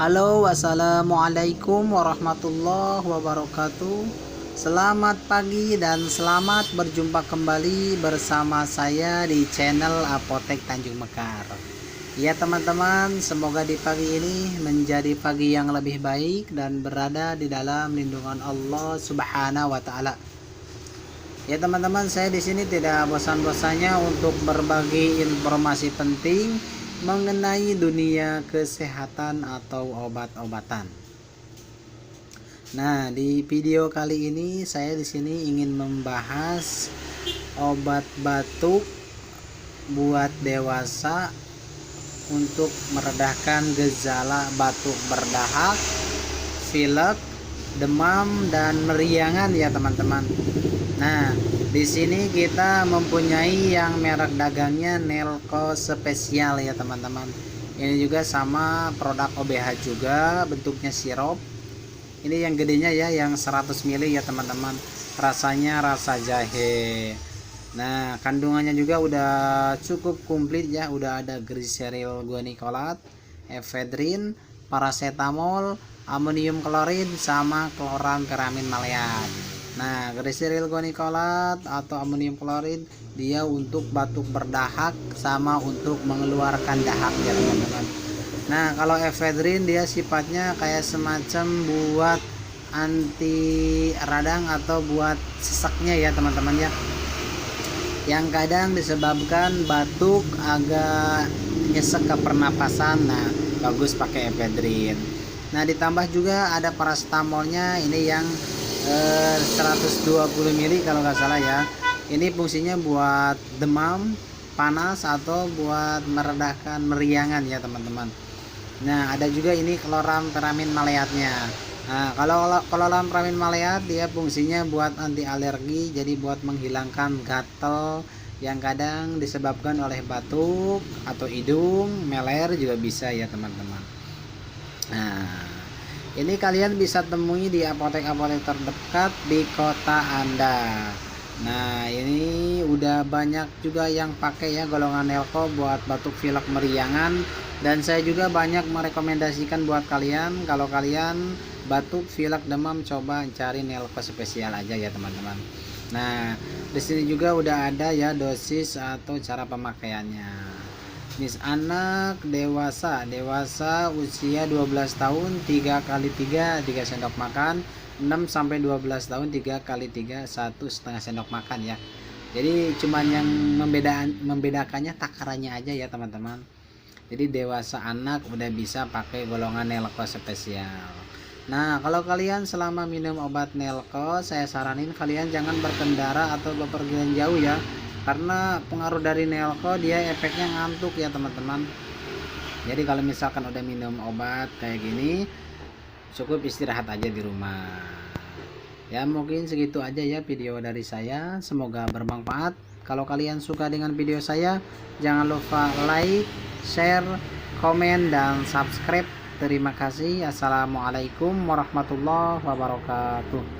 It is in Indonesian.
Halo, assalamualaikum warahmatullahi wabarakatuh. Selamat pagi dan selamat berjumpa kembali bersama saya di channel Apotek Tanjung Mekar. Ya teman-teman, semoga di pagi ini menjadi pagi yang lebih baik dan berada di dalam lindungan Allah Subhanahu wa taala. Ya teman-teman, saya di sini tidak bosan-bosannya untuk berbagi informasi penting mengenai dunia kesehatan atau obat-obatan. Nah, di video kali ini saya di sini ingin membahas obat batuk buat dewasa untuk meredakan gejala batuk berdahak, pilek, demam dan meriangan ya teman-teman. Nah, di sini kita mempunyai yang merek dagangnya Nelco Spesial ya teman-teman. Ini juga sama produk OBH juga, bentuknya sirup. Ini yang gedenya ya, yang 100 ml ya teman-teman. Rasanya rasa jahe. Nah, kandungannya juga udah cukup komplit ya, udah ada glyceryl guanikolat, efedrin, paracetamol, amonium klorid sama kloramphenamin maleat. Nah, glyceryl guanikolat atau amonium klorid dia untuk batuk berdahak sama untuk mengeluarkan dahak ya teman-teman. Nah, kalau efedrin dia sifatnya kayak semacam buat anti radang atau buat sesaknya ya teman-teman ya. Yang kadang disebabkan batuk agak nyesek ke pernapasan. Nah, bagus pakai efedrin. Nah, ditambah juga ada paracetamolnya, ini yang 120 ml kalau nggak salah ya. Ini fungsinya buat demam, panas atau buat meredakan meriangan ya teman-teman. Nah, ada juga ini kloramphenamin maleatnya. Nah, kalau kloramphenamin maleat dia fungsinya buat anti alergi, jadi buat menghilangkan gatal yang kadang disebabkan oleh batuk atau hidung, meler juga bisa ya teman-teman. Nah, ini kalian bisa temui di apotek-apotek terdekat di kota Anda. Nah, ini udah banyak juga yang pakai ya golongan Nelco buat batuk pilek meriangan, dan saya juga banyak merekomendasikan buat kalian kalau kalian batuk pilek demam coba cari Nelco Spesial aja ya teman-teman. Nah, di sini juga udah ada ya dosis atau cara pemakaiannya. Anak dewasa usia 12 tahun 3 kali 3 sendok makan, 6 sampai 12 tahun 3 kali 3 1,5 sendok makan ya. Jadi cuman yang membedakannya takarannya aja ya teman-teman. Jadi dewasa anak udah bisa pakai golongan Nelco Spesial. Nah, kalau kalian selama minum obat Nelco, saya saranin kalian jangan berkendara atau bepergian jauh ya, karena pengaruh dari Nelco dia efeknya ngantuk ya teman-teman. Jadi kalau misalkan udah minum obat kayak gini, cukup istirahat aja di rumah. Ya mungkin segitu aja ya video dari saya, semoga bermanfaat. Kalau kalian suka dengan video saya, jangan lupa like, share, komen, dan subscribe. Terima kasih. Assalamualaikum warahmatullahi wabarakatuh.